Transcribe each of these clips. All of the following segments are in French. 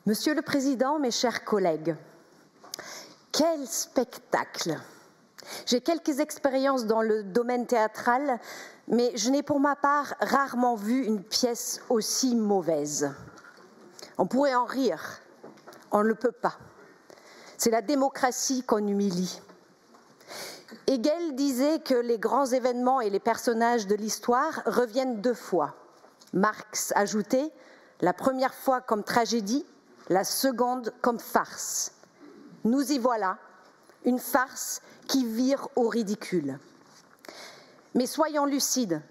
Monsieur le Président, mes chers collègues, quel spectacle! J'ai quelques expériences dans le domaine théâtral, mais je n'ai pour ma part rarement vu une pièce aussi mauvaise. On pourrait en rire, on ne le peut pas. C'est la démocratie qu'on humilie. Hegel disait que les grands événements et les personnages de l'histoire reviennent deux fois. Marx ajoutait la première fois comme tragédie, la seconde comme farce. Nous y voilà, une farce qui vire au ridicule. Mais soyons lucides,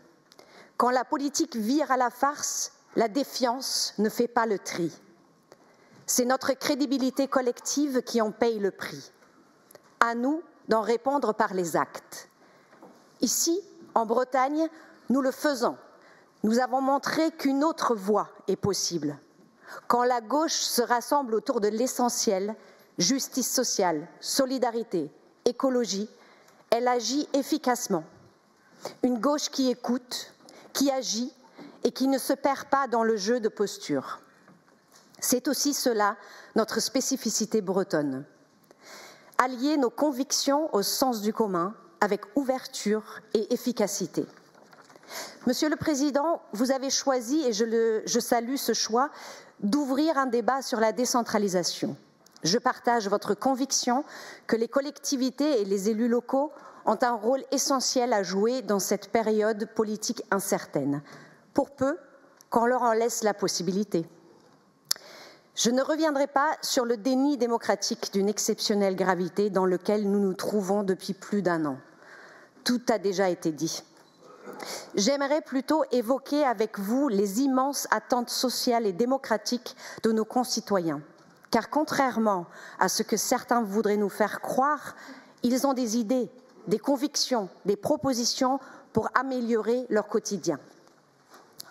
quand la politique vire à la farce, la défiance ne fait pas le tri. C'est notre crédibilité collective qui en paye le prix. À nous d'en répondre par les actes. Ici, en Bretagne, nous le faisons. Nous avons montré qu'une autre voie est possible. Quand la gauche se rassemble autour de l'essentiel, justice sociale, solidarité, écologie, elle agit efficacement. Une gauche qui écoute, qui agit et qui ne se perd pas dans le jeu de posture. C'est aussi cela, notre spécificité bretonne. Allier nos convictions au sens du commun avec ouverture et efficacité. Monsieur le Président, vous avez choisi, et je salue ce choix, d'ouvrir un débat sur la décentralisation. Je partage votre conviction que les collectivités et les élus locaux ont un rôle essentiel à jouer dans cette période politique incertaine, pour peu qu'on leur en laisse la possibilité. Je ne reviendrai pas sur le déni démocratique d'une exceptionnelle gravité dans lequel nous nous trouvons depuis plus d'un an. Tout a déjà été dit. J'aimerais plutôt évoquer avec vous les immenses attentes sociales et démocratiques de nos concitoyens. Car contrairement à ce que certains voudraient nous faire croire, ils ont des idées, des convictions, des propositions pour améliorer leur quotidien.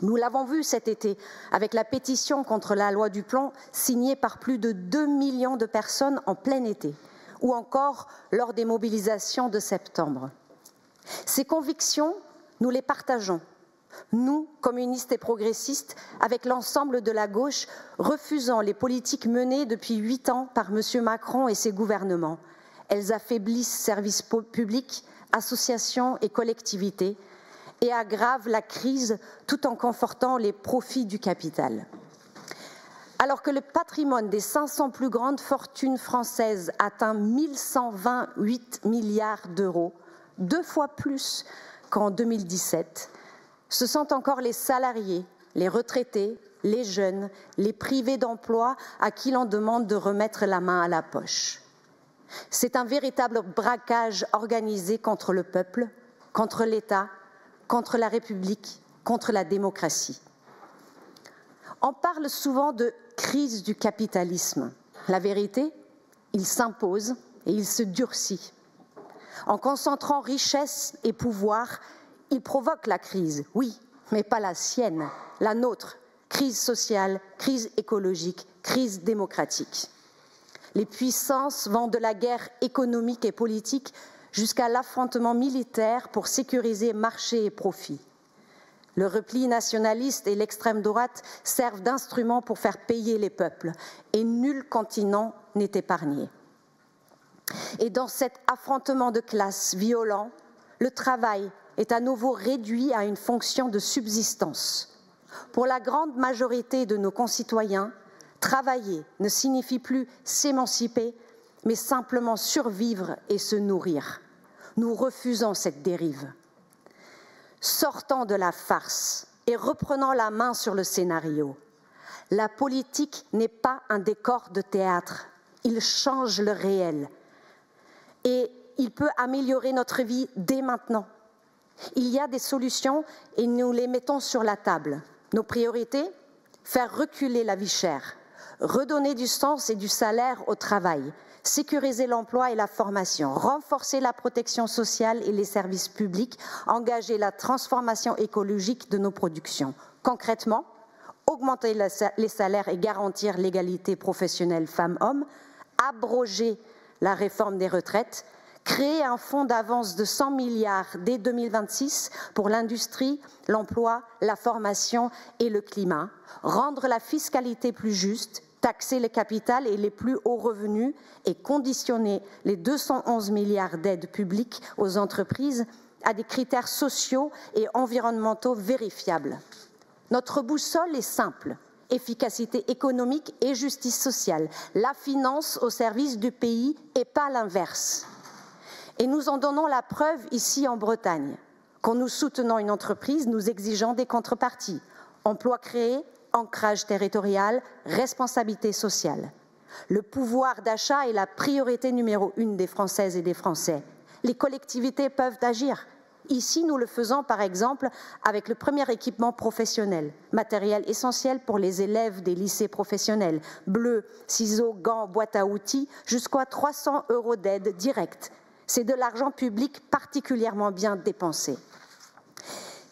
Nous l'avons vu cet été avec la pétition contre la loi du plomb signée par plus de 2 millions de personnes en plein été, ou encore lors des mobilisations de septembre. Ces convictions, nous les partageons. Nous, communistes et progressistes, avec l'ensemble de la gauche, refusons les politiques menées depuis 8 ans par M. Macron et ses gouvernements. Elles affaiblissent services publics, associations et collectivités et aggravent la crise tout en confortant les profits du capital. Alors que le patrimoine des 500 plus grandes fortunes françaises atteint 1128 milliards d'euros, 2 fois plus qu'en 2017, ce sont encore les salariés, les retraités, les jeunes, les privés d'emploi à qui l'on demande de remettre la main à la poche. C'est un véritable braquage organisé contre le peuple, contre l'État, contre la République, contre la démocratie. On parle souvent de crise du capitalisme. La vérité, il s'impose et il se durcit. En concentrant richesse et pouvoir, il provoque la crise, oui, mais pas la sienne, la nôtre. Crise sociale, crise écologique, crise démocratique. Les puissances vont de la guerre économique et politique jusqu'à l'affrontement militaire pour sécuriser marché et profit. Le repli nationaliste et l'extrême droite servent d'instruments pour faire payer les peuples, et nul continent n'est épargné. Et dans cet affrontement de classes violent, le travail est à nouveau réduit à une fonction de subsistance. Pour la grande majorité de nos concitoyens, travailler ne signifie plus s'émanciper, mais simplement survivre et se nourrir. Nous refusons cette dérive. Sortons de la farce et reprenons la main sur le scénario. La politique n'est pas un décor de théâtre, il change le réel. Et il peut améliorer notre vie dès maintenant. Il y a des solutions et nous les mettons sur la table. Nos priorités ? Faire reculer la vie chère, redonner du sens et du salaire au travail, sécuriser l'emploi et la formation, renforcer la protection sociale et les services publics, engager la transformation écologique de nos productions. Concrètement, augmenter les salaires et garantir l'égalité professionnelle femmes-hommes, abroger la réforme des retraites, créer un fonds d'avance de 100 milliards dès 2026 pour l'industrie, l'emploi, la formation et le climat, rendre la fiscalité plus juste, taxer le capital et les plus hauts revenus et conditionner les 211 milliards d'aides publiques aux entreprises à des critères sociaux et environnementaux vérifiables. Notre boussole est simple: efficacité économique et justice sociale, la finance au service du pays et pas l'inverse. Et nous en donnons la preuve ici en Bretagne. Quand nous soutenons une entreprise, nous exigeons des contreparties: emplois créés, ancrage territorial, responsabilité sociale. Le pouvoir d'achat est la priorité numéro 1 des Françaises et des Français. Les collectivités peuvent agir. Ici, nous le faisons par exemple avec le premier équipement professionnel, matériel essentiel pour les élèves des lycées professionnels, bleus, ciseaux, gants, boîtes à outils, jusqu'à 300 € d'aide directe. C'est de l'argent public particulièrement bien dépensé.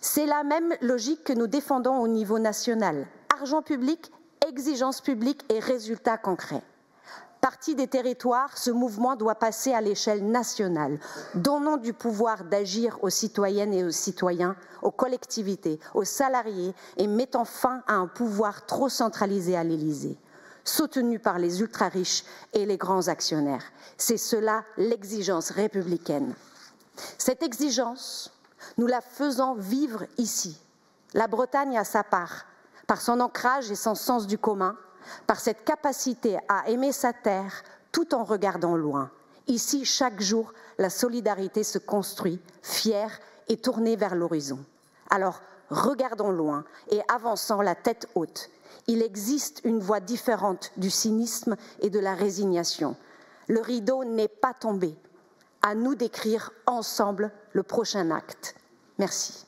C'est la même logique que nous défendons au niveau national. Argent public, exigences publiques et résultats concrets. Partie des territoires, ce mouvement doit passer à l'échelle nationale. Donnons du pouvoir d'agir aux citoyennes et aux citoyens, aux collectivités, aux salariés et mettons fin à un pouvoir trop centralisé à l'Élysée, soutenu par les ultra-riches et les grands actionnaires. C'est cela l'exigence républicaine. Cette exigence, nous la faisons vivre ici. La Bretagne a sa part, par son ancrage et son sens du commun, par cette capacité à aimer sa terre tout en regardant loin. Ici, chaque jour, la solidarité se construit, fière et tournée vers l'horizon. Alors, regardons loin et avançons la tête haute. Il existe une voie différente du cynisme et de la résignation. Le rideau n'est pas tombé. À nous d'écrire ensemble le prochain acte. Merci.